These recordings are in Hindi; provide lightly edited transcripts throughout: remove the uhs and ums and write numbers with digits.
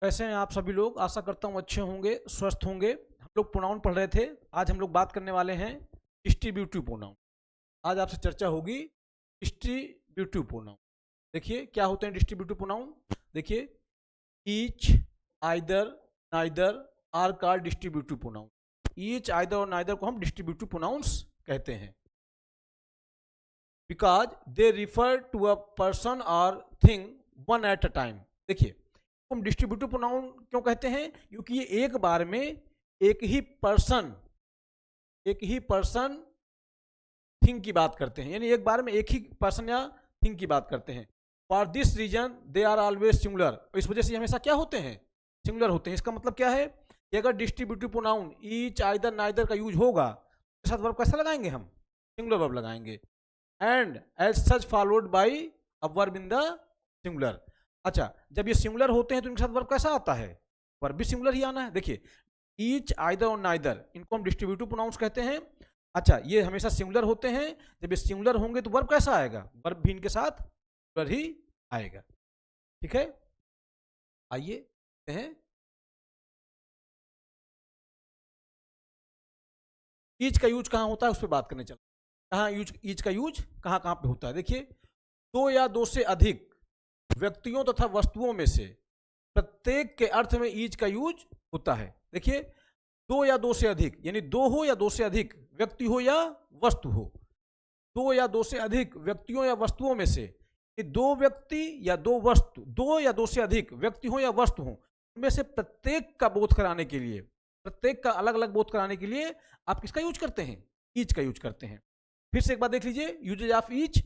कैसे हैं आप सभी लोग। आशा करता हूँ अच्छे होंगे, स्वस्थ होंगे। हम लोग प्रोनाउन पढ़ रहे थे। आज हम लोग बात करने वाले हैं डिस्ट्रीब्यूटिव प्रोनाउन। आज आपसे चर्चा होगी डिस्ट्रीब्यूटिव प्रोनाउन। देखिए क्या होते हैं डिस्ट्रीब्यूटिव प्रोनाउन। देखिए each, either, neither are called distributive pronoun. Each, either और नाइदर को हम डिस्ट्रीब्यूटिव प्रोनाउंस कहते हैं because they refer to a person और thing one at a time. देखिए हम डिस्ट्रीब्यूटिव प्रोनाउन क्यों कहते हैं, क्योंकि ये एक बार में एक ही पर्सन थिंग की बात करते हैं, यानी एक बार में एक ही पर्सन या थिंग की बात करते हैं। For this reason they are always singular. इस वजह से हमेशा क्या होते हैं, सिंगुलर होते हैं। इसका मतलब क्या है कि अगर distributive pronoun each, either, neither का यूज होगा तो साथ वर्ब कैसा लगाएंगे, हम सिंगुलर वर्ब लगाएंगे। And as such followed by a verb in the singular. अच्छा, जब ये सिंगुलर होते हैं तो इनके साथ वर्ब कैसा आता है, वर्ब भी सिंगुलर ही आना है। देखिए ईच, आइदर और नाइदर, इनको हम डिस्ट्रीब्यूटिव प्रोनाउंस कहते हैं। अच्छा, ये हमेशा सिंगुलर होते हैं। जब ये सिंगुलर होंगे तो वर्ब कैसा आएगा, वर्ब भी इनके साथ सिंगुलर ही आएगा। ठीक है, आइए देखते हैं ईच का यूज कहाँ होता है, उस पर बात करने चलते हैं। कहाँ यूज, ईच का यूज कहाँ कहाँ पे होता है। देखिए दो या दो से अधिक व्यक्तियों तथा वस्तुओं में से प्रत्येक के अर्थ में ईच का यूज होता है। देखिए दो या दो से अधिक, यानी दो हो या दो से अधिक व्यक्ति हो या वस्तु हो। दो या दो से अधिक व्यक्तियों या वस्तुओं में से दो व्यक्ति या दो वस्तु, दो या दो से अधिक व्यक्ति हो या वस्तु हो, उनमें से प्रत्येक का बोध कराने के लिए, प्रत्येक का अलग अलग बोध कराने के लिए आप किसका यूज करते हैं, ईच का यूज करते हैं। फिर से एक बार देख लीजिए यूजेज ऑफ ईच।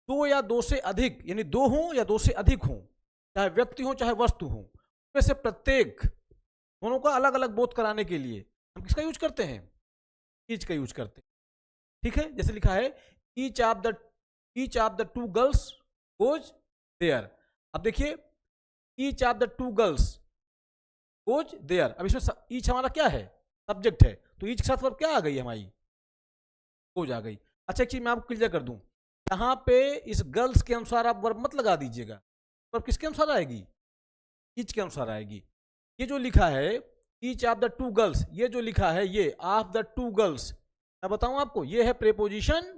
दो या दो से अधिक, यानी दो हो या दो से अधिक हो, चाहे व्यक्ति हो चाहे वस्तु हो, उनमें से प्रत्येक, दोनों का अलग अलग बोध कराने के लिए हम किसका यूज करते हैं, ईच का यूज करते हैं। ठीक है, जैसे लिखा है each of the two girls goes there. अब देखिए each of the two girls goes there. अब इसमें ईच हमारा क्या है, सब्जेक्ट है, तो ईच के साथ वर्ब क्या आ गई हमारी, गोज आ गई। अच्छा एक चीज मैं आपको क्लियर कर दूं, यहाँ पे इस गर्ल्स के अनुसार आप वर्ब मत लगा दीजिएगा। वर्ब किसके अनुसार आएगी, ईच के अनुसार आएगी। ये जो लिखा है each of the two girls, ये जो लिखा है ये ऑफ द टू गर्ल्स, मैं बताऊं आपको, ये है प्रेपोजिशन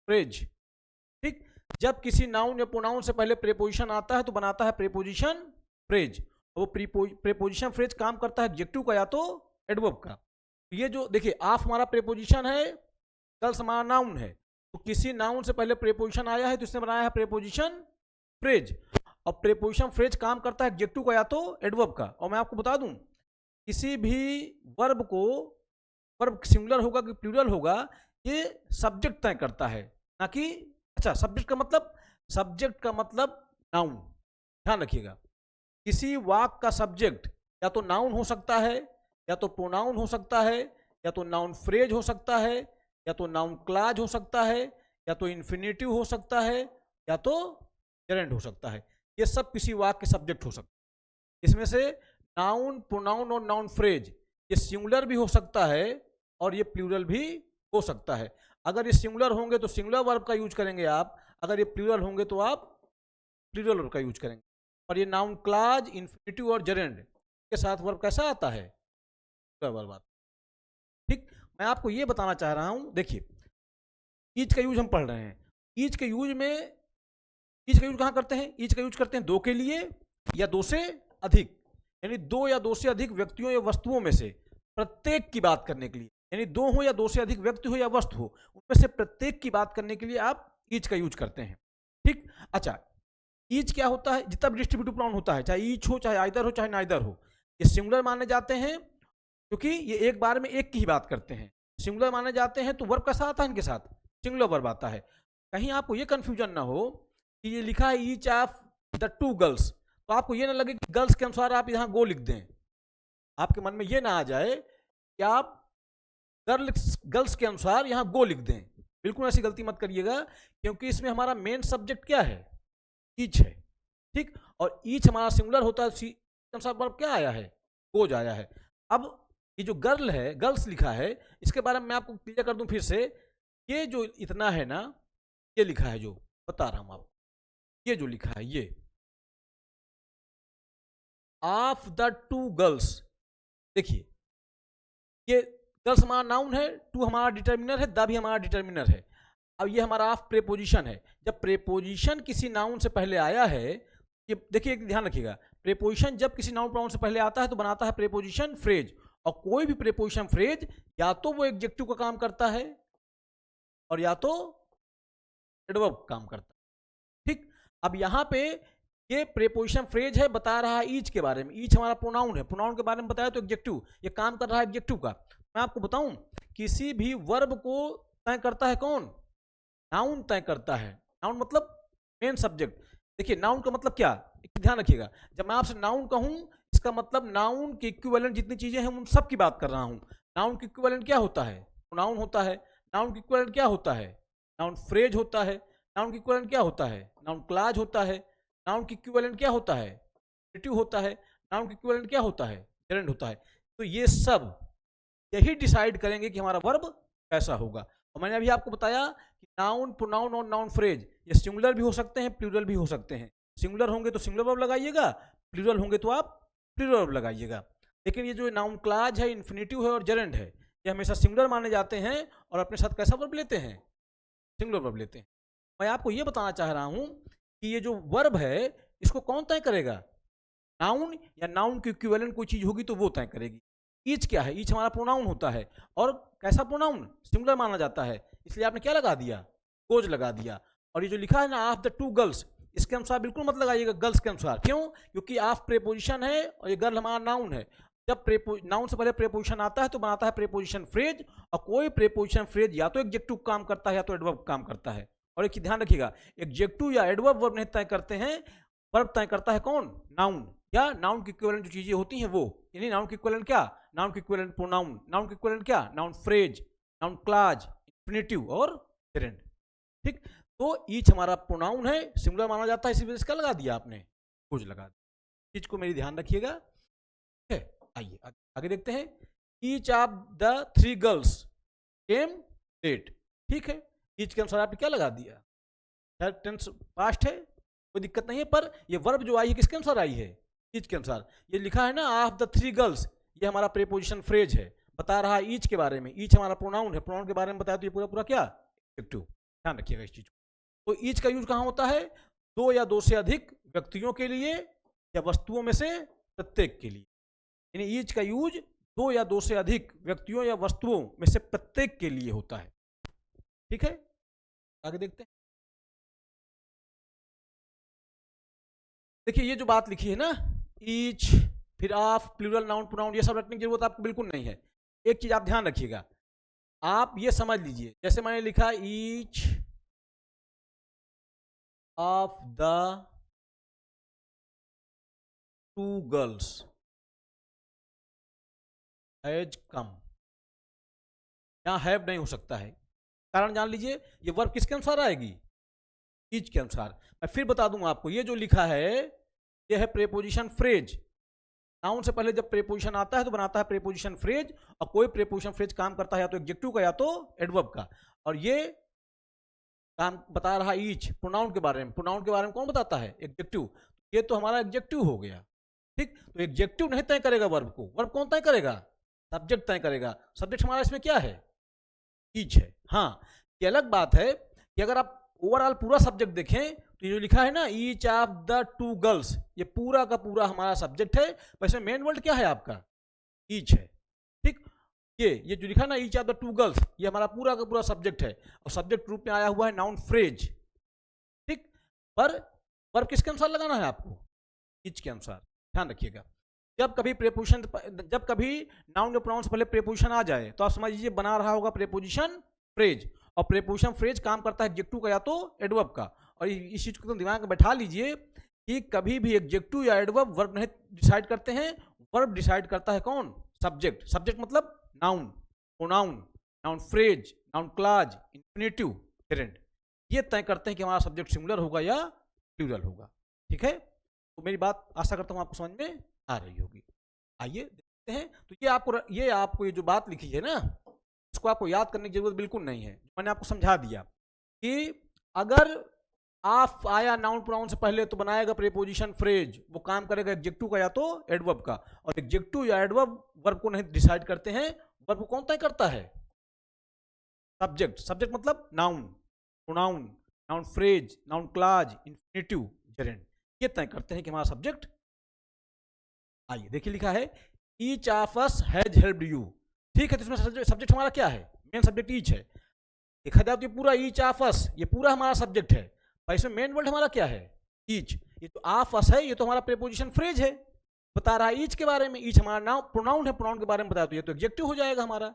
फ्रेज। ठीक, जब किसी नाउन या प्रोनाउन से पहले प्रेपोजिशन आता है तो बनाता है प्रेपोजिशन फ्रेज। वो प्रेपोजिशन फ्रेज काम करता है एडजेक्टिव का या तो एडवर्ब का। ये जो देखिए ऑफ हमारा प्रेपोजिशन है, गर्ल्स हमारा नाउन है, तो किसी नाउन से पहले प्रेपोजिशन आया है तो इसने बनाया है प्रेपोजिशन फ्रेज। और प्रेपोजिशन फ्रेज काम करता है एडजेक्टिव का या तो एडवर्ब का। और मैं आपको बता दूं किसी भी वर्ब को, वर्ब सिंगुलर होगा कि प्लूरल होगा, ये सब्जेक्ट तय करता है, ना कि, अच्छा सब्जेक्ट का मतलब नाउन, ध्यान रखिएगा। किसी वाक का सब्जेक्ट या तो नाउन हो सकता है, या तो प्रोनाउन हो सकता है, या तो नाउन फ्रेज हो सकता है, या तो नाउन क्लाज हो सकता है, या तो इन्फिनेटिव हो सकता है, या तो जेरेंड हो सकता है। ये सब किसी वाक के सब्जेक्ट हो सकते हैं। इसमें से नाउन, प्रोनाउन और नाउन फ्रेज ये सिंगुलर भी हो सकता है और ये प्लूरल भी हो सकता है। अगर ये सिंगुलर होंगे तो सिंगुलर वर्ब का यूज करेंगे आप, अगर ये प्लूरल होंगे तो आप प्लूरल वर्ब का यूज करेंगे। और ये नाउन क्लाज, इन्फिनेटिव और जेरेंड के साथ वर्ब कैसा आता है, वर्ब आता है। ठीक, मैं आपको ये बताना चाह रहा हूं, देखिए ईच का यूज हम पढ़ रहे हैं। ईच के यूज में, ईच का यूज कहां करते हैं, ईच का यूज करते हैं दो के लिए या दो से अधिक, यानी दो या दो से अधिक व्यक्तियों या वस्तुओं में से प्रत्येक की बात करने के लिए, यानी दो हो या दो से अधिक व्यक्ति हो या वस्तु हो, उनमें से प्रत्येक की बात करने के लिए आप ईच का यूज करते हैं। ठीक, अच्छा ईच क्या होता है, जितना भी डिस्ट्रीब्यूटिव प्रोनाउन होता है, चाहे ईच हो, चाहे आइदर हो, चाहे नाइदर हो, ये सिंगुलर माने जाते हैं क्योंकि ये एक बार में एक की ही बात करते हैं। सिंगुलर माने जाते हैं तो वर्ब कैसा आता है इनके साथ, सिंगुलर वर्ब आता है। कहीं आपको ये कंफ्यूजन ना हो कि ये लिखा है each of the two girls, तो आपको ये ना लगे कि गर्ल्स के अनुसार आप यहाँ गो लिख दें। आपके मन में ये ना आ जाए कि आप गर्ल्स के अनुसार यहाँ गो लिख दें। बिल्कुल ऐसी गलती मत करिएगा, क्योंकि इसमें हमारा मेन सब्जेक्ट क्या है, ईच है। ठीक, और ईच हमारा सिंगुलर होता है, सी अनुसार वर्ब क्या आया है, गोज आया है। अब ये जो गर्ल है, गर्ल्स लिखा है, इसके बारे में मैं आपको क्लियर कर दूं फिर से। ये जो इतना है ना, ये लिखा है, जो बता रहा हूं आपको, ये जो लिखा है ये ऑफ द टू गर्ल्स। देखिए ये गर्ल्स हमारा नाउन है, टू हमारा डिटर्मिनर है, द भी हमारा डिटर्मिनर है। अब ये हमारा ऑफ प्रेपोजिशन है। जब प्रेपोजिशन किसी नाउन से पहले आया है, ये देखिए ध्यान रखिएगा, प्रेपोजिशन जब किसी नाउन प्रोनाउन से पहले आता है तो बनाता है प्रेपोजिशन फ्रेज। और कोई भी प्रेपोजिशन फ्रेज या तो वो एडजेक्टिव का काम करता है और या तो एडवर्ब काम करता है। ठीक, अब यहां पे ये प्रेपोजिशन फ्रेज है, बता रहा है ईच के बारे में। ईच हमारा प्रोनाउन है, प्रोनाउन के बारे में बताया तो एडजेक्टिव, ये काम कर रहा है एडजेक्टिव का। मैं आपको बताऊं, किसी भी वर्ब को तय करता है कौन? नाउन तय करता है। नाउन मतलब मेन सब्जेक्ट। देखिए नाउन का मतलब क्या, ध्यान रखिएगा, जब मैं आपसे नाउन कहूं इसका मतलब नाउन के इक्विवेलेंट जितनी चीजें हैं उन सब की बात कर रहा हूं। नाउन के इक्विवेलेंट क्या होता है? प्रोनाउन होता है। नाउन के इक्विवेलेंट क्या होता है? नाउन फ्रेज होता है। नाउन के इक्विवेलेंट क्या होता है? नाउन क्लाज होता है। नाउन के इक्विवेलेंट क्या होता है? एडिटिव होता है। नाउन के इक्विवेलेंट क्या होता है? जेरेंड होता है। तो ये सब यही डिसाइड करेंगे कि हमारा वर्ब कैसा होगा। और मैंने अभी आपको बताया कि नाउन, प्रोनाउन और नाउन फ्रेज ये सिंगुलर भी हो सकते हैं, प्लूरल भी हो सकते हैं। सिंगुलर होंगे तो सिंगुलर वर्ब लगाइएगा, प्लूरल होंगे तो आप प्लूरल वर्ब लगाइएगा। लेकिन ये जो नाउन क्लाज है, इन्फिनिटिव है और जेरेंड है, ये हमेशा सिंगुलर माने जाते हैं और अपने साथ कैसा वर्ब लेते हैं? सिंगुलर वर्ब लेते हैं। मैं आपको ये बताना चाह रहा हूं कि ये जो वर्ब है इसको कौन तय करेगा? नाउन या नाउन की इक्विवेलेंट कोई चीज होगी तो वो तय करेगी। ईच क्या है? ईच हमारा प्रोनाउन होता है और कैसा प्रोनाउन? सिंगुलर माना जाता है, इसलिए आपने क्या लगा दिया? गोज लगा दिया। और ये जो लिखा है ना ऑफ द टू गर्ल्स, इसके अनुसार बिल्कुल मत लगाइएगा गर्ल्स के अनुसार। क्यों? क्योंकि ऑफ प्रेपोजिशन है और ये गर्ल हमारा नाउन है। जब नाउन से पहले प्रेपोजिशन आता है तो बनाता है प्रेपोजिशन फ्रेज। और कोई प्रेपोजिशन फ्रेज या तो एडजेक्टिव काम करता है या तो एडवर्ब काम करता है। और एक ध्यान रखिएगा, एडजेक्टिव या एडवर्ब वर्ब नहीं तय करते हैं, वर्ब तय करता है कौन? नाउन या नाउन की इक्विवेलेंट जो चीजें होती हैं वो। यानी नाउन की इक्विवेलेंट क्या? नाउन की इक्विवेलेंट प्रोनाउन। नाउन की इक्विवेलेंट क्या? Noun phrase, noun clause, infinitive और जेरेंड। ठीक, तो ईच हमारा प्रोनाउन है, सिंगुलर माना जाता है, इसी वजह से क्या लगा दिया आपने? कुछ लगा दिया। चीज को मेरी ध्यान रखिएगा। ठीक है, आइए आगे देखते हैं। Each of the three girls came late. ठीक है, ईच के अनुसार आपने क्या लगा दिया? टेंस पास्ट है, कोई दिक्कत नहीं है, पर ये वर्ब जो आई है किसके अनुसार आई है? ईच के अनुसार। ये लिखा है ना ऑफ द थ्री गर्ल्स, ये हमारा प्रेपोजिशन फ्रेज है, बता रहा है ईच के बारे में। ईच हमारा प्रोनाउन है, प्रोनाउन के बारे में बताया तो ये पूरा पूरा क्या? एडजेक्टिव। ध्यान रखिएगा इस चीज को। तो ईच का यूज कहां होता है? दो या दो से अधिक व्यक्तियों के लिए या वस्तुओं में से प्रत्येक के लिए। यानी ईच का यूज दो या दो से अधिक व्यक्तियों या वस्तुओं में से प्रत्येक के लिए होता है। ठीक है, आगे देखते हैं। देखिए ये जो बात लिखी है ना, ईच फिर ऑफ, प्लूरल, नाउन, प्रोनाउन, ये सब रखने की जरूरत आपको बिल्कुल नहीं है। एक चीज आप ध्यान रखिएगा, आप ये समझ लीजिए, जैसे मैंने लिखा each of the two girls has come, यहां हैव नहीं हो सकता है। कारण जान लीजिए, ये वर्ब किसके अनुसार आएगी? ईच के अनुसार। मैं फिर बता दूंगा आपको, ये जो लिखा है ये है प्रेपोजिशन फ्रेज। नाउन से पहले जब प्रेपोजिशन आता है तो बनाता है प्रेपोजिशन फ्रेज। और कोई प्रेपोजिशन फ्रेज काम करता है या तो एडजेक्टिव का या तो एडवर्ब का। और ये काम बता रहा है ईच प्रोनाउन के बारे में। प्रोनाउन के बारे में कौन बताता है? एडजेक्टिव। ये तो हमारा एडजेक्टिव हो गया। ठीक, तो एडजेक्टिव नहीं तय करेगा वर्ब को, वर्ब कौन तय करेगा? सब्जेक्ट तय करेगा। सब्जेक्ट हमारा इसमें क्या है? ईच है। हाँ, ये अलग बात है कि अगर आप ओवरऑल पूरा सब्जेक्ट देखें तो ये जो लिखा है ना each of the two girls, ये पूरा का पूरा हमारा सब्जेक्ट है। वैसे मेन वर्ड क्या है आपका? ईच है। ठीक, ये जो लिखा है ना each of the two girls, ये हमारा पूरा का पूरा सब्जेक्ट है और सब्जेक्ट रूप में आया हुआ है नाउन फ्रेज। ठीक, पर वर्ब किसके अनुसार लगाना है आपको? ईच के अनुसार। ध्यान रखिएगा, जब कभी प्रेपोजिशन, जब कभी नाउन या प्रोनाउन से पहले प्रेपोजिशन आ जाए तो आप समझ लीजिए बना रहा होगा प्रेपोजिशन फ्रेज। और प्रेपोजिशन फ्रेज काम करता है एडजेक्टिव का या तो एडवर्ब का। और इस चीज को तो दिमाग में बैठा लीजिए कि कभी भी एडजेक्टिव या एडवर्ब वर्ब नहीं डिसाइड करते हैं, वर्ब डिसाइड करता है कौन? सब्जेक्ट। सब्जेक्ट मतलब noun, pronoun, noun phrase, noun clause, infinitive, gerund. ये तय करते हैं कि हमारा सब्जेक्ट सिंगुलर होगा या प्लूरल होगा। ठीक है, तो मेरी बात आशा करता हूं आपको समझ में आ रही होगी। आइए देखते हैं। तो ये आपको ये जो बात लिखी है ना, इसको आपको याद करने की जरूरत बिल्कुल नहीं है। मैंने आपको समझा दिया कि अगर ऑफ आया नाउन प्रोनाउन से पहले तो बनाएगा प्रीपोजिशन फ्रेज, वो काम करेगा एडजेक्टिव का या तो एडवर्ब का, और एडजेक्टिव या एडवर्ब वर्ब को नहीं डिसाइड करते हैं, वर्ब को कौन तय करता है? सब्जेक्ट। सब्जेक्ट मतलब noun, pronoun, noun phrase, noun clause, infinitive, gerund, ये तय करते हैं कि हमारा सब्जेक्ट। आइए देखिए लिखा है each of us has helped you. ठीक है, तो इसमें सब्जेक्ट हमारा क्या है? मेन सब्जेक्ट ईच है। देखा जाए तो ये पूरा ईच ऑफ अस, ये पूरा हमारा सब्जेक्ट है, और इसमें मेन वर्ड हमारा क्या है? ईच। ये तो ऑफ अस है, ये तो हमारा प्रीपोजिशन फ्रेज है, बता रहा है ईच के बारे में। ईच हमारा नाउन प्रोनाउन है, प्रोनाउन के बारे में बताया, तो ये तो एडजेक्टिव हो जाएगा हमारा।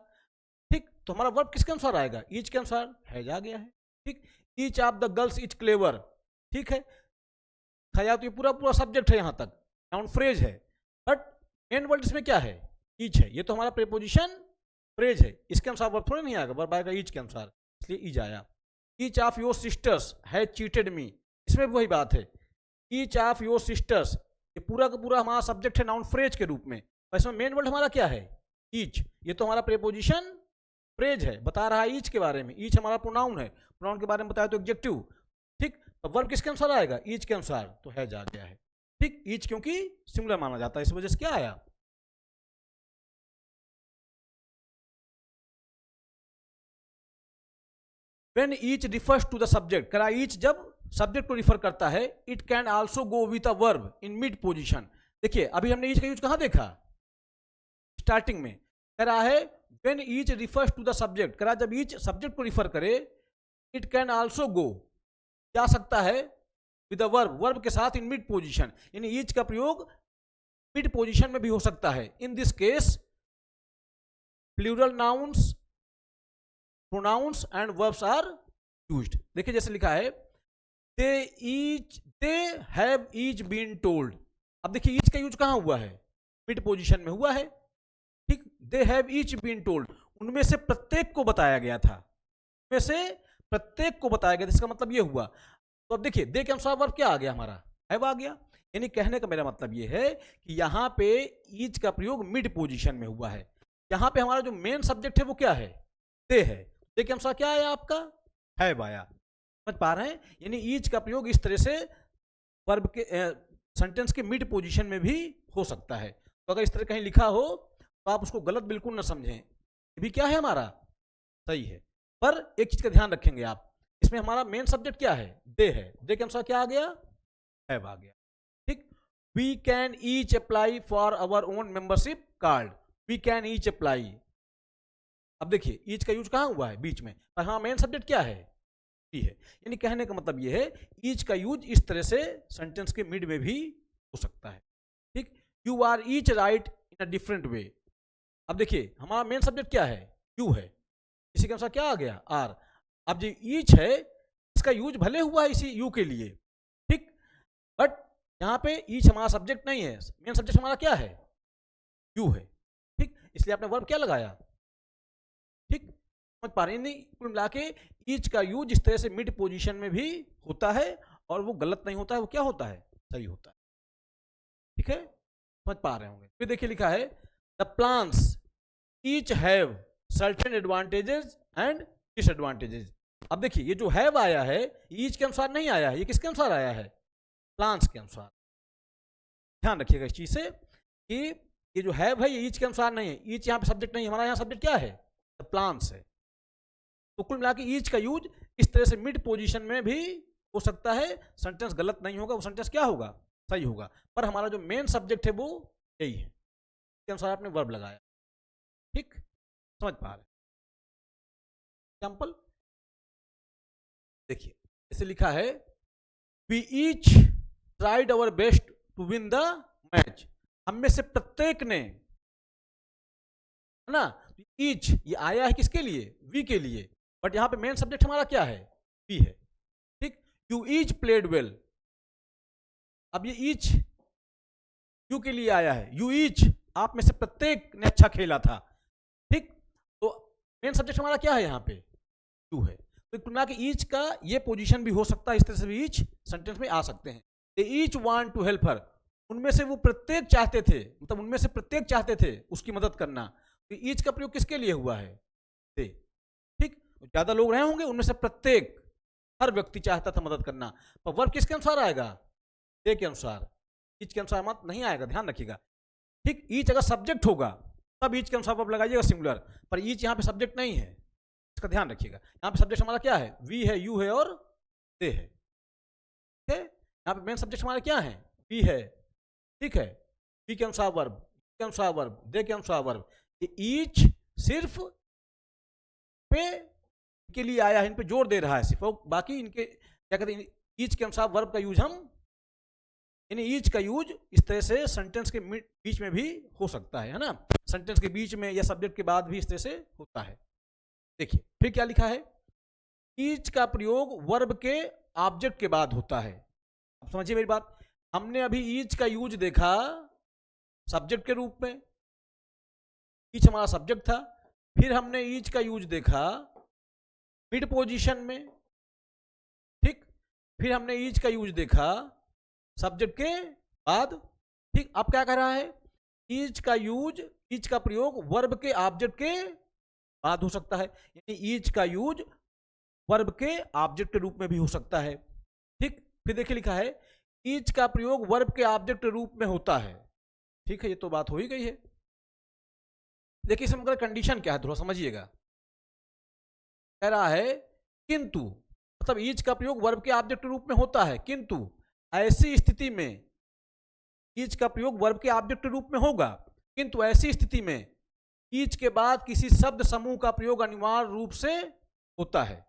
ठीक, तो हमारा वर्ब किसके अनुसार आएगा? ईच के अनुसार, हैज आ गया है। ठीक, each of the girls is clever. ठीक है, खाया तो ये पूरा पूरा सब्जेक्ट है यहाँ तक, नाउन फ्रेज है, बट मेन वर्ड इसमें क्या है? ईच है। ये तो हमारा प्रीपोजिशन फ्रेज है, इसके अनुसार वर्ब थोड़ा नहीं आएगा, वर्ब आएगा ईच के अनुसार, इसलिए ईच आया। Each of your sisters has cheated मी, इसमें भी वही बात है, ईच ऑफ योर सिस्टर्स, ये पूरा का पूरा हमारा सब्जेक्ट है नाउन फ्रेज के रूप में, और इसमें मेन वर्ड हमारा क्या है? ईच। ये तो हमारा प्रीपोजिशन फ्रेज है, बता रहा है ईच के बारे में। ईच हमारा प्रोनाउन है, प्रोनाउन के बारे में बताया तो एडजेक्टिव। ठीक, तो वर्ब किसके अनुसार आएगा? ईच के अनुसार, तो हैज आ गया है। ठीक, ईच क्योंकि सिंगुलर माना जाता है, इस वजह से क्या आया? When each refers to the subject, करा each जब सब्जेक्ट को रिफर करता है, it can also go with a verb in mid position. देखिए अभी हमने ईच का यूज कहाँ देखा? स्टार्टिंग में। कह रहा है when each refers to the subject, करा जब ईच सब्जेक्ट को रिफर करे, इट कैन आल्सो गो, जा सकता है विद अ वर्ब, वर्ब के साथ इन मिड पोजिशन, यानी ईच का प्रयोग मिड पोजिशन में भी हो सकता है। In this case plural nouns, pronouns and verbs are used. देखिए जैसे लिखा है they have each been told. अब देखिए ईच का यूज कहां हुआ है? मिड पोजीशन में हुआ है। ठीक, they have each been told, उनमें से प्रत्येक को बताया गया था, उनमें से प्रत्येक को बताया गया था, इसका मतलब ये हुआ। तो अब देखिए दे के अनुसार वर्ब क्या आ गया हमारा? हैव आ गया। यानी कहने का मेरा मतलब ये है कि यहाँ पे ईच का प्रयोग मिड पोजीशन में हुआ है। यहाँ पे हमारा जो मेन सब्जेक्ट है वो क्या है? दे है। दे के अनुसार क्या आया आपका? हैव आया। समझ पा रहे हैं? यानी ईच का प्रयोग इस तरह से वर्ब के सेंटेंस के मिड पोजीशन में भी हो सकता है। तो अगर इस तरह कहीं लिखा हो तो आप उसको गलत बिल्कुल ना समझें, ये भी क्या है हमारा? सही है। पर एक चीज का ध्यान रखेंगे आप, इसमें हमारा मेन सब्जेक्ट क्या है? दे है। दे के अनुसार क्या आ गया? हैव आ गया। ठीक, we can each apply for our own membership card. We can each apply. अब देखिए ईच का यूज कहां हुआ है? बीच में, पर हाँ मेन सब्जेक्ट क्या है? वी है। यानी कहने का मतलब ये है ईच का यूज इस तरह से सेंटेंस के मिड में भी हो सकता है। ठीक, you are each right in a different way. अब देखिए हमारा मेन सब्जेक्ट क्या है? यू है, इसी के अनुसार क्या आ गया? आर। अब जो ईच है इसका यूज भले हुआ है इसी यू के लिए, ठीक, बट यहाँ पे ईच हमारा सब्जेक्ट नहीं है, मेन सब्जेक्ट हमारा क्या है? यू है। ठीक, इसलिए आपने वर्ब क्या लगाया? ठीक, समझ पा रहे हैं? नहीं, कुल मिला के ईच का यूज इस तरह से मिड पोजीशन में भी होता है, और वो गलत नहीं होता है, वो क्या होता है? सही होता है। ठीक है, समझ पा रहे होंगे। फिर देखिए लिखा है the plans each have certain advantages and disadvantages. अब देखिए ये जो हैव आया है ईच के अनुसार नहीं आया है, ये किसके अनुसार आया है? प्लान्स के अनुसार। ध्यान रखिएगा इस चीज से कि ये जो हैव है ये ईच के अनुसार नहीं है, ईच यहाँ पे सब्जेक्ट नहीं है, हमारा यहाँ सब्जेक्ट क्या है? द प्लान्स है। तो कुल मिला के ईच का यूज इस तरह से मिड पोजीशन में भी हो सकता है, सेंटेंस गलत नहीं होगा, वो सेंटेंस क्या होगा? सही होगा। पर हमारा जो मेन सब्जेक्ट है वो यही है, इसके अनुसार आपने वर्ब लगाया। ठीक, समझ पा रहे? एग्जाम्पल देखिए, जैसे लिखा है we each tried our best to win the match. हम में से प्रत्येक ने, है ना, ईच ये आया है किसके लिए? वी के लिए, बट यहां पे मेन सब्जेक्ट हमारा क्या है? वी है। ठीक, यू ईच प्लेड वेल। अब ये ईच यू के लिए आया है, यू ईच आप में से प्रत्येक ने अच्छा खेला था। ठीक, तो मेन सब्जेक्ट हमारा क्या है? यहाँ पे यू है। तो तुलना के ईच का ये पोजीशन भी हो सकता है, इस तरह से भी ईच सेंटेंस में आ सकते हैं। They each want to help her, उनमें से वो प्रत्येक चाहते थे, मतलब उनमें से प्रत्येक चाहते थे उसकी मदद करना। तो ईच का प्रयोग किसके लिए हुआ है? दे। ठीक, ज्यादा लोग रहे होंगे, उनमें से प्रत्येक, हर व्यक्ति चाहता था मदद करना, पर वर्ब किसके अनुसार आएगा? दे के अनुसार, ईच के अनुसार मत नहीं आएगा, ध्यान रखिएगा। ठीक, ईच अगर सब्जेक्ट होगा तब ईच के अनुसार वर्ब लगाइएगा सिंगुलर, पर ईच यहाँ पे सब्जेक्ट नहीं है, इसका ध्यान रखिएगा। यहाँ पे सब्जेक्ट हमारा क्या है? वी है, यू है और दे है। ठीक है, यहाँ पे मेन सब्जेक्ट हमारा क्या है? वी है। ठीक है, वी के अनुसार वर्ब, के अनुसार वर्ब, दे के अनुसार वर्ब। ये ईच सिर्फ पे के लिए आया है, इन पे जोर दे रहा है सिर्फ, और बाकी इनके क्या कहते हैं, ईच के अनुसार वर्ब का यूज हम, यानी ईच का यूज इस तरह से सेंटेंस के बीच में भी हो सकता है ना, सेंटेंस के बीच में या सब्जेक्ट के बाद भी इस तरह से होता है। देखिए फिर क्या लिखा है, ईच का प्रयोग वर्ब के ऑब्जेक्ट के बाद होता है। अब समझिए मेरी बात, हमने अभी ईच का यूज देखा सब्जेक्ट के रूप में, ईच हमारा सब्जेक्ट था, फिर हमने ईच का यूज देखा मिड पोजीशन में, ठीक, फिर हमने ईच का यूज देखा सब्जेक्ट के बाद। ठीक, अब क्या कह रहा है, ईच का यूज, ईच का प्रयोग वर्ब के ऑब्जेक्ट के बाद हो सकता है, यानी ईच का यूज वर्ब के ऑब्जेक्ट के रूप में भी हो सकता है। ठीक, फिर देखिए लिखा है ईच का प्रयोग वर्ब के ऑब्जेक्ट के रूप में होता है। ठीक है, ये तो बात हो ही गई है। देखिए इसमें मगर कंडीशन क्या है, थोड़ा समझिएगा। कह रहा है किंतु, मतलब ईच का प्रयोग वर्ब के ऑब्जेक्ट के रूप में होता है, किंतु ऐसी स्थिति में ईच का प्रयोग वर्ब के ऑब्जेक्ट के रूप में होगा, किंतु ऐसी स्थिति में ईच के बाद किसी शब्द समूह का प्रयोग अनिवार्य रूप से होता है।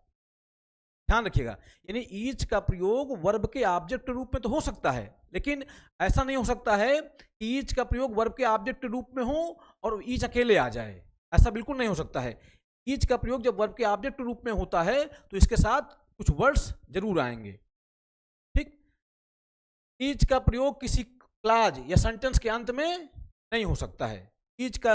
ध्यान रखिएगा, यानी ईच का प्रयोग वर्ब के ऑब्जेक्ट के रूप में तो हो सकता है, लेकिन ऐसा नहीं हो सकता है कि ईच का प्रयोग वर्ब के ऑब्जेक्ट के रूप में हो और ईच अकेले आ जाए, ऐसा बिल्कुल नहीं हो सकता है। ईच का प्रयोग जब वर्ब के ऑब्जेक्ट के रूप में होता है तो इसके साथ कुछ वर्ड्स जरूर आएंगे। ठीक, ईच का प्रयोग किसी क्लाज या सेंटेंस के अंत में नहीं हो सकता है। ईच का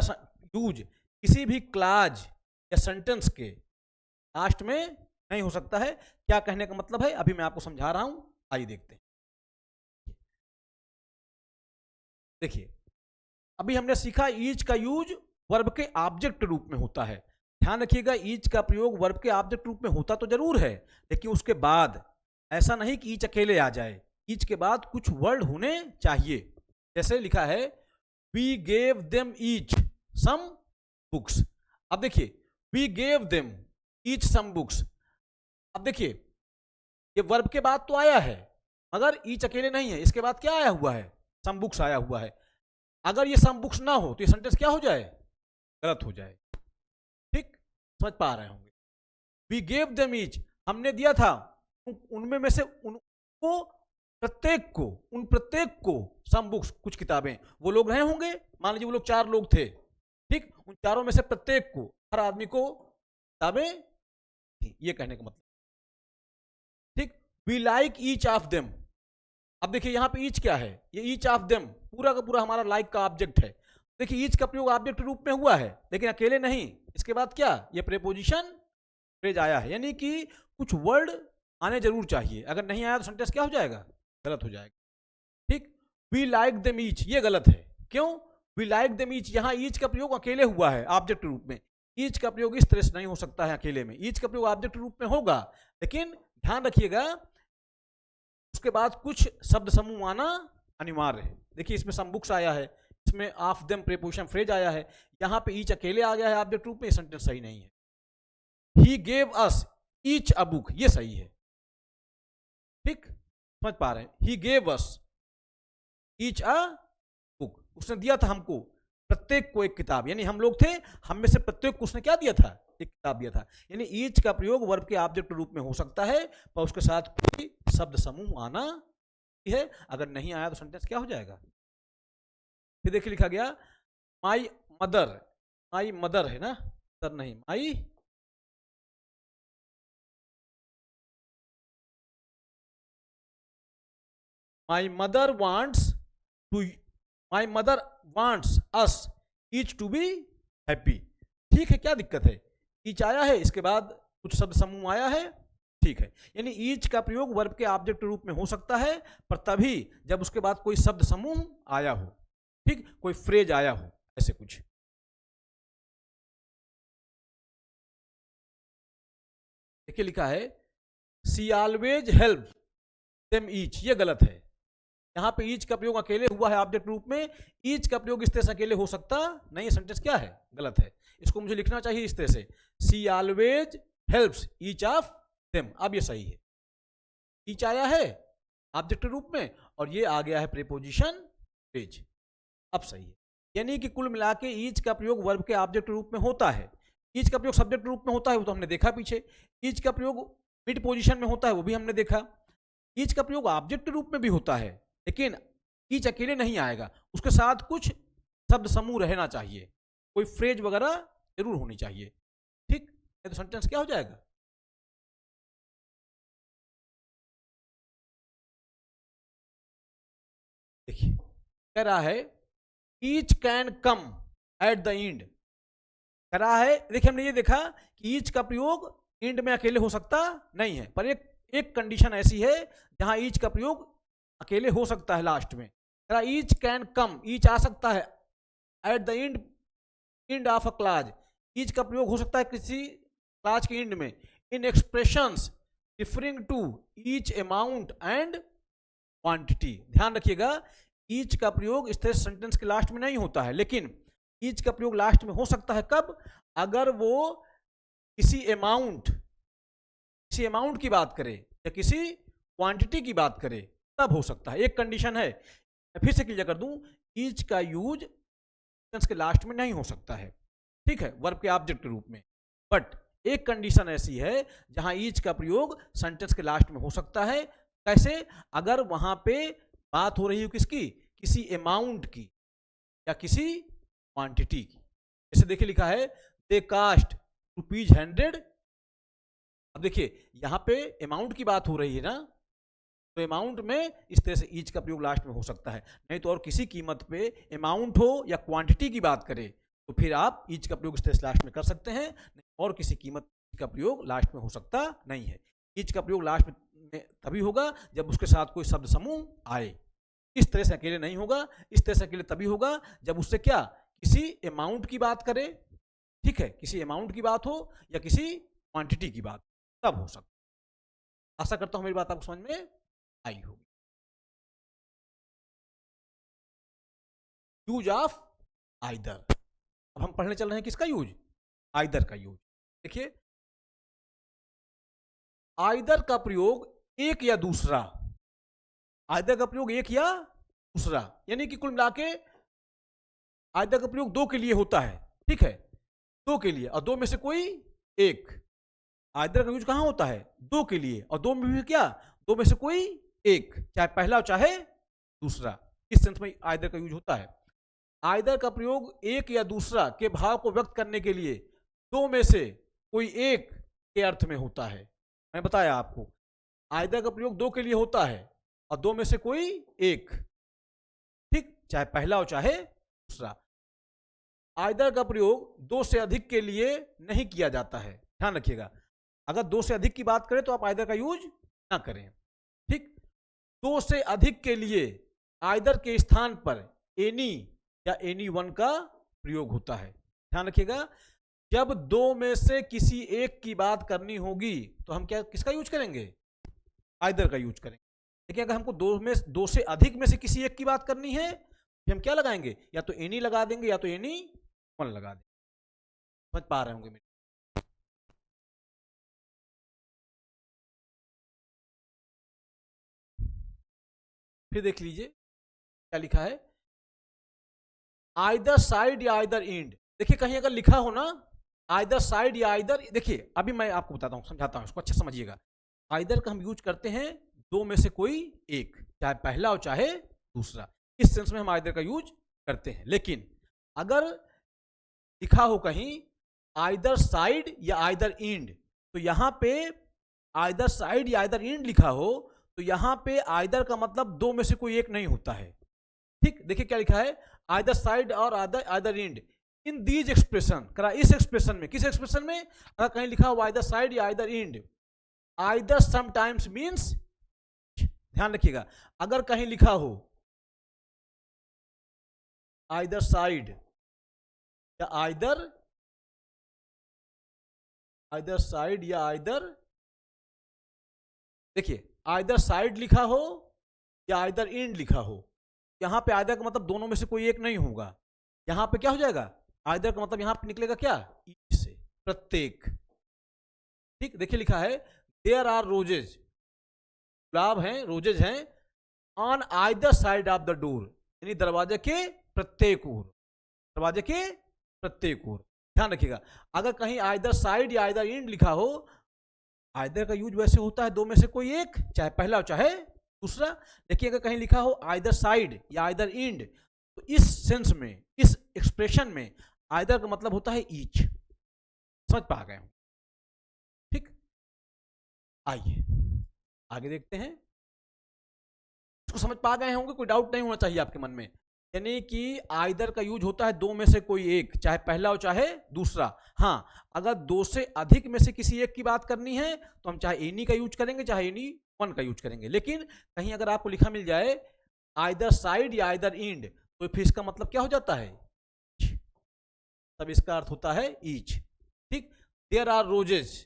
यूज किसी भी क्लाज या सेंटेंस के लास्ट में नहीं हो सकता है। क्या कहने का मतलब है अभी मैं आपको समझा रहा हूं, आइए देखते हैं। देखिए अभी हमने सीखा ईच का यूज वर्ब के ऑब्जेक्ट के रूप में होता है। ध्यान रखिएगा, ईच का प्रयोग वर्ब के ऑब्जेक्ट रूप में होता तो जरूर है, लेकिन उसके बाद ऐसा नहीं कि ईच अकेले आ जाए, ईच के बाद कुछ वर्ड होने चाहिए। जैसे लिखा है we gave them each some books. अब देखिए we gave them each some books, अब देखिए ये वर्ब के बाद तो आया है मगर ईच अकेले नहीं है, इसके बाद क्या आया हुआ है? सम बुक्स आया हुआ है। अगर ये सम बुक्स ना हो तो ये सेंटेंस क्या हो जाए? गलत हो जाए। ठीक, समझ पा रहे होंगे। वी गेव देम ईच, हमने दिया था उनमें में से उनको प्रत्येक को, उन प्रत्येक को सम बुक्स, कुछ किताबें। वो लोग रहे होंगे, मान लीजिए वो लोग 4 लोग थे, ठीक, उन चारों में से प्रत्येक को, हर आदमी को किताबें थी, ये कहने का मतलब। ठीक, we like each of them. अब देखिए यहां पे ईच क्या है? ये ईच ऑफ देम पूरा का पूरा हमारा लाइक का ऑब्जेक्ट है। देखिए ईच का प्रयोग ऑब्जेक्ट रूप में हुआ है, लेकिन अकेले नहीं, इसके बाद क्या? ये प्रीपोजिशन फ्रेज आया है, यानी कि कुछ वर्ड आने जरूर चाहिए। अगर नहीं आया तो सेंटेंस क्या हो जाएगा? गलत हो जाएगा। ठीक, वी लाइक देम ईच, ये गलत है। क्यों? वी लाइक देम ईच, यहां ईच का प्रयोग अकेले हुआ है ऑब्जेक्ट रूप में। ईच का प्रयोग इस तरह से नहीं हो सकता है अकेले में, ईच का प्रयोग ऑब्जेक्ट रूप में होगा, लेकिन ध्यान रखिएगा उसके बाद कुछ शब्द समूह आना अनिवार्य है। देखिए इसमें सम बुक्स आया है, इसमें ऑफ देम प्रीपोजिशन फ्रेज आया है, यहां पे ईच अकेले आ गया है ऑब्जेक्ट रूप में, ये सेंटेंस सही नहीं है। He gave us each a book, ये सही है। ठीक, समझ पा रहे हैं? He gave us each a book, उसने दिया था हमको प्रत्येक को एक किताब, यानी हम लोग थे, हम में से प्रत्येक को उसने क्या दिया था? एक किताब दिया था। यानी ईच का प्रयोग वर्ब के ऑब्जेक्ट रूप में हो सकता है, पर उसके साथ कोई शब्द समूह आना है। अगर नहीं आया तो सेंटेंस क्या हो जाएगा? फिर देखिए लिखा गया माई मदर, माई मदर है ना, मदर नहीं, my my mother wants to, my mother wants us each to be happy. ठीक है, क्या दिक्कत है? ईच आया है, इसके बाद कुछ शब्द समूह आया है, ठीक है। यानी ईच का प्रयोग वर्ब के ऑब्जेक्ट रूप में हो सकता है, पर तभी जब उसके बाद कोई शब्द समूह आया हो, ठीक, कोई फ्रेज आया हो, ऐसे कुछ। देखिए लिखा है सी ऑलवेज हेल्प देम ईच, ये गलत है। यहाँ पे ईच का प्रयोग अकेले हुआ है ऑब्जेक्ट रूप में, ईच का प्रयोग इस तरह से अकेले हो सकता नहीं है। सेंटेंस क्या है? गलत है। इसको मुझे लिखना चाहिए इस तरह से, she always helps each of them. अब ये सही है, ईच आया है ऑब्जेक्ट रूप में और ये आ गया है प्रीपोजिशन वेज, अब सही है। यानी कि कुल मिला के ईच का प्रयोग वर्ब के ऑब्जेक्ट रूप में होता है, ईच का प्रयोग सब्जेक्ट रूप में होता है, वो तो हमने देखा पीछे। ईच का प्रयोग मिड पोजीशन में होता है, वो भी हमने देखा। ईच का प्रयोग ऑब्जेक्ट रूप में भी होता है, लेकिन ईच अकेले नहीं आएगा, उसके साथ कुछ शब्द समूह रहना चाहिए, कोई फ्रेज वगैरह जरूर होनी चाहिए, ठीक है। तो सेंटेंस क्या हो जाएगा? देखिए कह रहा है each can come at the end, कह रहा है। देखिए हमने ये देखा कि ईच का प्रयोग एंड में अकेले हो सकता नहीं है, पर एक कंडीशन ऐसी है जहां ईच का प्रयोग अकेले हो सकता है लास्ट में। कह रहा ईच कैन कम, ईच आ सकता है at the end of a clause, each का प्रयोग हो सकता है किसी क्लाज के एंड में, in expressions referring to each amount and quantity. ध्यान रखिएगा ईच का प्रयोग इस तरह सेंटेंस के लास्ट में नहीं होता है, लेकिन ईच का प्रयोग लास्ट में हो सकता है कब? अगर वो किसी अमाउंट की बात करे या किसी क्वांटिटी की बात करे, तब हो सकता है। एक कंडीशन है, मैं फिर से क्लियर कर दूं, ईच का यूज सेंटेंस के लास्ट में नहीं हो सकता है, ठीक है, वर्ब के ऑब्जेक्ट के रूप में। बट एक कंडीशन ऐसी है जहां ईच का प्रयोग सेंटेंस के लास्ट में हो सकता है। कैसे? अगर वहां पे बात हो रही हो किसकी? किसी अमाउंट की या किसी क्वांटिटी की। जैसे देखिए लिखा है दे कास्ट ₹100। अब देखिए यहां पे अमाउंट की बात हो रही है ना, तो अमाउंट में इस तरह से ईच का प्रयोग लास्ट में हो सकता है। नहीं तो और किसी कीमत पे अमाउंट हो या क्वांटिटी की बात करे तो फिर आप ईच का प्रयोग इस तरह से लास्ट में कर सकते हैं, और किसी कीमत का प्रयोग लास्ट में हो सकता नहीं है। ईच का प्रयोग लास्ट में तभी होगा जब उसके साथ कोई शब्द समूह आए, इस तरह से अकेले नहीं होगा। इस तरह से अकेले तभी होगा जब उससे क्या, किसी अमाउंट की बात करे, ठीक है, किसी अमाउंट की बात हो या किसी क्वांटिटी की बात, तब हो सकता। आशा करता हूं मेरी बात आपको समझ में आई होगी। यूज ऑफ आइदर, अब हम पढ़ने चल रहे हैं किसका यूज? आइदर का यूज। देखिए आइदर का प्रयोग एक या दूसरा, आइदर का प्रयोग एक या दूसरा, यानी कि कुल मिला के आइदर का प्रयोग दो के लिए होता है, ठीक है, दो के लिए, और दो में से कोई एक। आइदर का यूज कहां होता है? दो के लिए, और दो में भी क्या, दो में से कोई एक, चाहे पहला हो चाहे दूसरा, इस सेंस में आइदर का यूज होता है। आइदर का प्रयोग एक या दूसरा के भाव को व्यक्त करने के लिए दो में से कोई एक के अर्थ में होता है। मैं बताया आपको आइदर का प्रयोग दो के लिए होता है और दो में से कोई एक, ठीक, चाहे पहला हो चाहे दूसरा। आइदर का प्रयोग दो से अधिक के लिए नहीं किया जाता है, ध्यान रखिएगा। अगर दो से अधिक की बात करें तो आप आइदर का यूज ना करें, ठीक। दो से अधिक के लिए आइदर के स्थान पर एनी या एनी वन का प्रयोग होता है, ध्यान रखिएगा। जब दो में से किसी एक की बात करनी होगी तो हम क्या, किसका यूज करेंगे? आइदर का यूज करेंगे। लेकिन अगर हमको दो से अधिक में से किसी एक की बात करनी है तो हम क्या लगाएंगे? या तो एनी लगा देंगे या तो एनी वन लगा देंगे। समझ पा रहे होंगे मेरे? फिर देख लीजिए क्या लिखा है, आइदर साइड या आइदर एंड। देखिए कहीं अगर लिखा हो ना आइदर साइड या आइदर, देखिए अभी मैं आपको बताता हूं, समझाता हूं, इसको अच्छा समझिएगा। आइदर का हम यूज करते हैं दो में से कोई एक, चाहे पहला हो चाहे दूसरा, इस सेंस में हम आइदर का यूज करते हैं। लेकिन अगर लिखा हो कहीं आइदर साइड या आइदर एंड, तो यहां पे आइदर साइड या आइदर एंड लिखा हो तो यहां पे आइदर का मतलब दो में से कोई एक नहीं होता है, ठीक। देखिए क्या लिखा है, आइदर साइड और either either and in these expression, करा इस एक्सप्रेशन में, किस एक्सप्रेशन में? अगर कहीं लिखा हो आइदर साइड या either and, either sometimes means, ध्यान रखिएगा, अगर कहीं लिखा हो आइदर साइड या आइदर साइड या आइदर देखिए आइदर साइड लिखा हो या आइदर इंड लिखा हो, यहां पे आइदर का मतलब दोनों में से कोई एक नहीं होगा। यहां पे क्या हो जाएगा, आइदर का मतलब यहां पे निकलेगा क्या, ईच से, प्रत्येक। ठीक, देखिए लिखा है देयर आर रोजेज, गुलाब हैं, रोजेज हैं, on either side of the door, यानी दरवाजे के प्रत्येक ओर, दरवाजे के प्रत्येक ओर। ध्यान रखिएगा, अगर कहीं आइदर साइड या आइदर इंड लिखा हो, आइदर का यूज वैसे होता है दो में से कोई एक, चाहे पहला हो चाहे दूसरा। देखिए अगर कहीं लिखा हो आइदर साइड या आइदर इंड, तो इस सेंस में, इस एक्सप्रेशन में आइदर का मतलब होता है ईच। समझ पा गए? ठीक, आइए आगे देखते हैं। इसको समझ पा गए होंगे, कोई डाउट नहीं होना चाहिए आपके मन में। यानी कि आइदर का यूज होता है दो में से कोई एक, चाहे पहला हो चाहे दूसरा। हाँ, अगर दो से अधिक में से किसी एक की बात करनी है तो हम चाहे एनी का यूज करेंगे, चाहे एनी वन का यूज करेंगे। लेकिन कहीं अगर आपको लिखा मिल जाए आइदर साइड या आइदर इंड, तो फिर इसका मतलब क्या हो जाता है, तब इसका अर्थ होता है ईच। ठीक, there are roses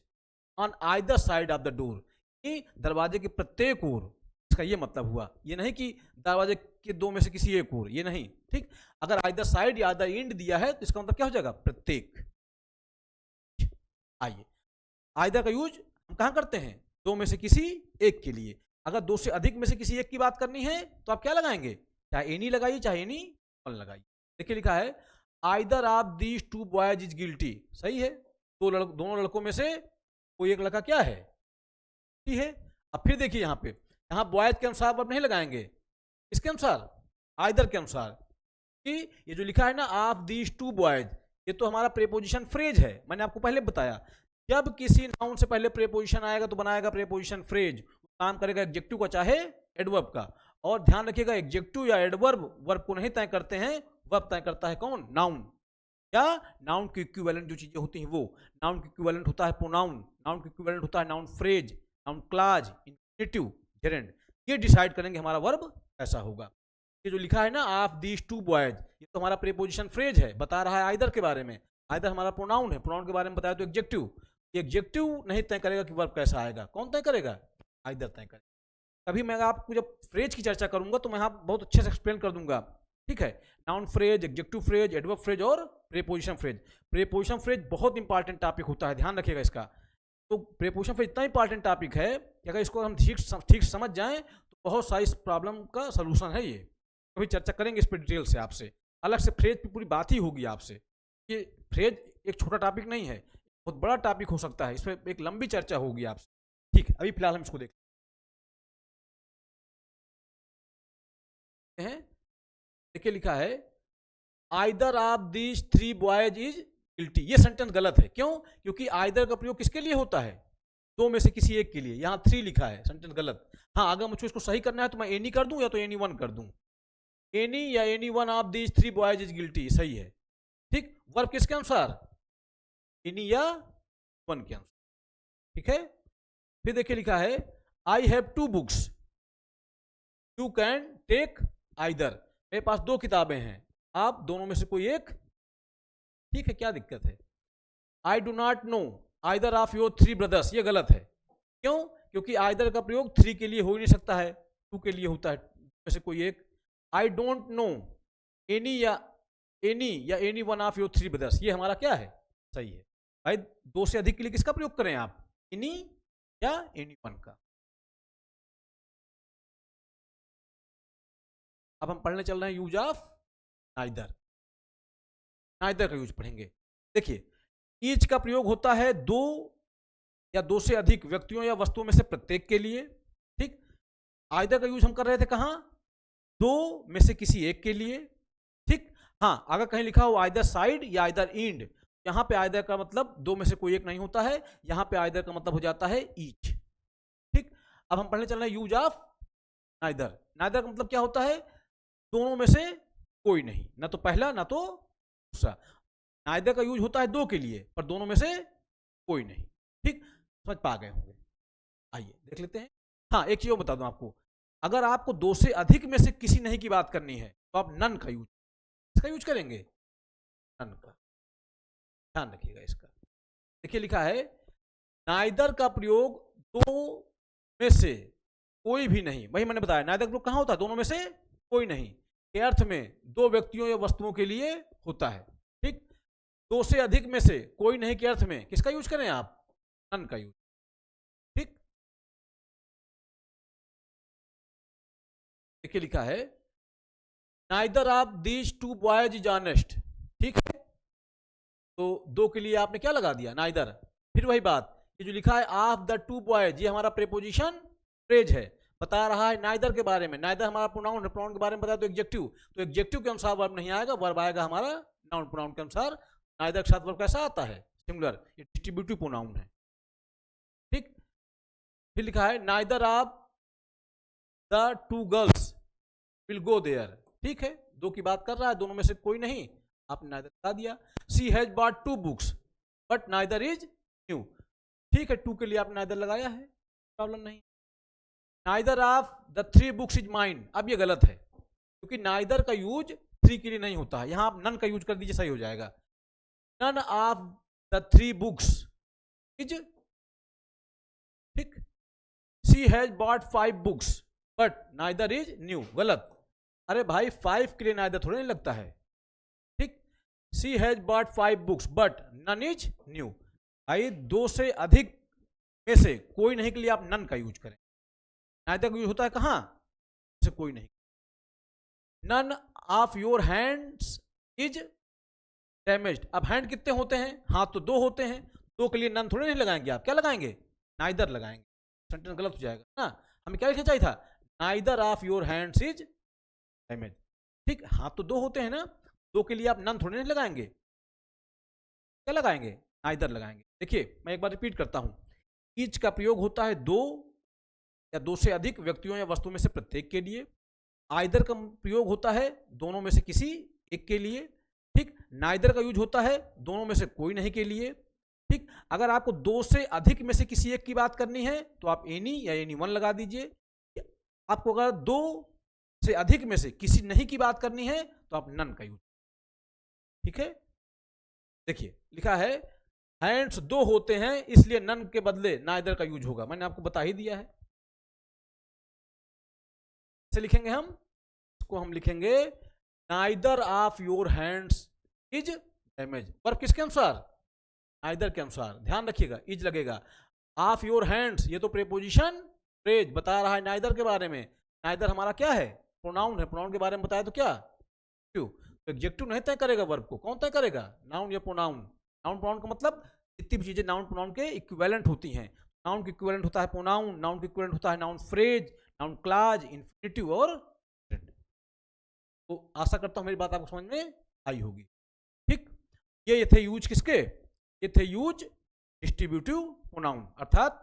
on either side of the door, दरवाजे के प्रत्येक ओर, इसका ये मतलब हुआ। ये नहीं कि दरवाजे के दो में से किसी एक ओर, ये नहीं। ठीक, अगर आइदर साइड या आइदर इंड दिया है तो इसका मतलब क्या हो जाएगा, प्रत्येक। आइए, आइदर का यूज हम कहां करते हैं, दो में से किसी एक के लिए। अगर दो से अधिक में से किसी एक की बात करनी है तो आप क्या लगाएंगे, चाहे एनी लगाइए चाहे एनी वन लगाइए। देखिए लिखा है either of these two boys is guilty, सही है, दोनों लड़कों में से कोई एक लड़का क्या है, ठीक है। अब फिर देखिए यहाँ पे, यहाँ बॉयज के अनुसार वर्ब नहीं लगाएंगे, इसके अनुसार, आइदर के अनुसार। कि ये जो लिखा है ना ऑफ दीज टू बॉयज, ये तो हमारा प्रेपोजिशन फ्रेज है, मैंने आपको पहले बताया। जब किसी नाउन से पहले प्रेपोजिशन आएगा तो बनाएगा प्रेपोजिशन फ्रेज, काम करेगा एडजेक्टिव का चाहे एडवर्ब का। और ध्यान रखिएगा एडजेक्टिव या एडवर्ब वर्ब को नहीं तय करते हैं, वर्ब तय करता है कौन, नाउन। या नाउन की इक्विवेलेंट जो चीजें होती हैं वो, नाउन की इक्विवेलेंट होता है प्रोनाउन, नाउन की इक्विवेलेंट होता है noun phrase, noun clause, infinitive, gerund. ये डिसाइड करेंगे हमारा वर्ब कैसा होगा। ये जो लिखा है ना ऑफ दीज टू बॉयज, ये तो हमारा प्रीपोजिशन फ्रेज है, बता रहा है आइदर के बारे में। आइदर हमारा प्रोनाउन है, प्रोनाउन के बारे में बताया तो एडजेक्टिव। एडजेक्टिव नहीं तय करेगा कि वर्ब कैसा आएगा, कौन तय करेगा, आइदर तय करेगा। कभी मैं आपको जब फ्रेज की चर्चा करूंगा तो मैं यहाँ बहुत अच्छे से एक्सप्लेन कर दूंगा। ठीक है, noun phrase, adjective phrase, adverb phrase और प्रीपोजिशन फ्रेज। प्रीपोजिशन फ्रेज बहुत इंपॉर्टेंट टॉपिक होता है, ध्यान रखिएगा इसका। तो प्रीपोजिशन फ्रेज इतना इंपॉर्टेंट टॉपिक है कि अगर इसको हम ठीक समझ जाएं तो बहुत सारी प्रॉब्लम का सोल्यूशन है ये। कभी चर्चा करेंगे इस पर डिटेल से आपसे, अलग से फ्रेज की पूरी बात ही होगी आपसे। ये फ्रेज एक छोटा टॉपिक नहीं है, बहुत बड़ा टॉपिक हो सकता है, इसमें एक लंबी चर्चा होगी आपसे। ठीक है, अभी फिलहाल हम इसको देखते हैं। देखिए लिखा है either of these three boys is guilty. ये सेंटेंस गलत है, क्यों, क्योंकि आइदर का प्रयोग किसके लिए होता है, दो में से किसी एक के लिए। यहाँ थ्री लिखा है, सेंटेंस गलत। हाँ, अगर मुझको इसको सही करना है तो मैं एनी कर दूं या तो एनी वन कर दूं, एनी या any one of these three boys is guilty, सही है। ठीक, वर्ब किसके अनुसार, एनी या वन के अनुसार। ठीक है, फिर देखिए लिखा है I have two books, you can take either. मेरे पास दो किताबें हैं, आप दोनों में से कोई एक, ठीक है, क्या दिक्कत है। I do not know either of your three brothers, ये गलत है, क्यों, क्योंकि आइदर का प्रयोग थ्री के लिए हो ही नहीं सकता है, टू के लिए होता है, में से कोई एक। आई डोंट नो एनी या any one of your three brothers, ये हमारा क्या है, सही है। भाई दो से अधिक के लिए किसका प्रयोग करें आप, एनी या एनी वन का। अब हम पढ़ने चल रहे हैं यूज ऑफ नाइदर। नाइदर का यूज पढ़ेंगे। देखिए ईच का प्रयोग होता है दो या दो से अधिक व्यक्तियों या वस्तुओं में से प्रत्येक के लिए। ठीक, आइदर का यूज हम कर रहे थे कहां, दो में से किसी एक के लिए। ठीक, हाँ, अगर कहीं लिखा हो आइदर साइड या आइदर इंड, यहां पे आइदर का मतलब दो में से कोई एक नहीं होता है, यहां पे आइदर का मतलब हो जाता है ईच। ठीक, अब हम पढ़ने चल रहे हैं यूज ऑफ नाइदर। नाइदर का मतलब क्या होता है, दोनों में से कोई नहीं, ना तो पहला ना तो दूसरा। नाइदर का यूज होता है दो के लिए, पर दोनों में से कोई नहीं। ठीक, समझ पा गए होंगे। आइए देख लेते हैं। हाँ, एक चीज और बता दूं आपको, अगर आपको दो से अधिक में से किसी नहीं की बात करनी है तो आप नन का यूज, इसका यूज करेंगे, नन का। ध्यान रखिएगा इसका। देखिए लिखा है नाइदर का प्रयोग दो में से कोई भी नहीं, वही मैंने बताया नाइदर का प्रयोग कहाँ होता है, दोनों में से कोई नहीं के अर्थ में दो व्यक्तियों या वस्तुओं के लिए होता है। ठीक, दो से अधिक में से कोई नहीं के अर्थ में किसका यूज करें आप, नन का यूज। ठीक, देखिए लिखा है neither of these two boys is honest. ठीक है, तो दो के लिए आपने क्या लगा दिया, नाइदर। फिर वही बात, ये जो लिखा है ऑफ द टू बॉयज, ये हमारा प्रीपोजिशन फ्रेज है, बता रहा है नाइदर के बारे में। नाइदर हमारा प्रोनाउन है, प्रोनाउन के बारे में बताया तो एडजेक्टिव, तो एडजेक्टिव के अनुसार वर्ब नहीं आएगा, वर्ब आएगा हमारा नाउन प्रोनाउन के अनुसार। नाइदर के साथ वर्ब कैसा आता है, सिंगुलर, ये डिस्ट्रीब्यूटिव प्रोनाउन है। ठीक, फिर लिखा है neither of the two girls will go there. ठीक है, दो की बात कर रहा है, दोनों में से कोई नहीं, आपने नाइदर बता दिया। She has bought two books but neither is new. ठीक है, टू के लिए आपने नाइदर लगाया है, प्रॉब्लम नहीं। Neither of the three books is mine, अब ये गलत है क्योंकि नाइदर का यूज थ्री के लिए नहीं होता है, यहां आप नन का यूज कर दीजिए, सही हो जाएगा। None of the three books is, ठीक, she has bought 5 books but neither is new, गलत। अरे भाई 5 के लिए नाइदर थोड़ा नहीं लगता है। ठीक, she has bought 5 books but none is new. भाई दो से अधिक में से कोई नहीं के लिए आप नन का यूज करें। नाइदर का यूज होता है कहां, से कोई नहीं। None of your hands is damaged, अब हैंड कितने होते हैं, हाथ तो दो होते हैं, दो के लिए नन थोड़े नहीं लगाएंगे, आप क्या लगाएंगे, नाइदर लगाएंगे। सेंटेंस गलत हो जाएगा ना, हमें क्या लिखना चाहिए था, neither of your hands is damaged. ठीक, हाथ तो दो होते हैं ना, दो के लिए आप नन थोड़े नहीं लगाएंगे, क्या लगाएंगे, नाइदर लगाएंगे। देखिए मैं एक बार रिपीट करता हूं, ईच का प्रयोग होता है दो या दो से अधिक व्यक्तियों या वस्तुओं में से प्रत्येक के लिए। आइदर का प्रयोग होता है दोनों में से किसी एक के लिए। ठीक, नाइदर का यूज होता है दोनों में से कोई नहीं के लिए। ठीक, अगर आपको दो से अधिक में से किसी एक की बात करनी है तो आप एनी या एनी वन लगा दीजिए। आपको अगर दो से अधिक में से किसी नहीं की बात करनी है तो आप नन का यूज। ठीक है, देखिए लिखा है हैंड्स दो होते हैं इसलिए नन के बदले नाइदर का यूज होगा, मैंने आपको बता ही दिया है। से लिखेंगे हम, इसको हम लिखेंगे neither of your hands is damage. Verb किसके अनुसार, नाइदर के अनुसार, ध्यान रखिएगा, इज लगेगा। ऑफ योर हैंड्स ये तो प्रीपोजिशन फ्रेज बता रहा है नाइदर के बारे में। नाइदर हमारा क्या है, प्रोनाउन है, प्रोनाउन के बारे में बताया तो क्या, क्यों, तो एडजेक्टिव नहीं तय करेगा वर्ब को, कौन तय करेगा, नाउन या प्रोनाउन। नाउन प्रोनाउन का मतलब जितनी भी चीजें नाउन प्रोनाउन के इक्विवेलेंट होती हैं, नाउन के इक्विवेलेंट होता है प्रोनाउन, नाउन के इक्विवेलेंट होता है noun phrase, noun clause, infinitive और तो आशा करता हूं मेरी बात आपको समझ में आई होगी। ठीक, ये थे यूज किसके, ये थे यूज डिस्ट्रीब्यूटिव प्रोनाउन अर्थात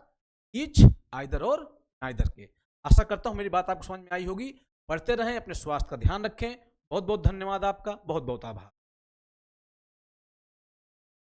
ईच, आइदर और नाइदर के। आशा करता हूं मेरी बात आपको समझ में आई होगी। पढ़ते रहें, अपने स्वास्थ्य का ध्यान रखें। बहुत बहुत धन्यवाद आपका, बहुत बहुत आभार।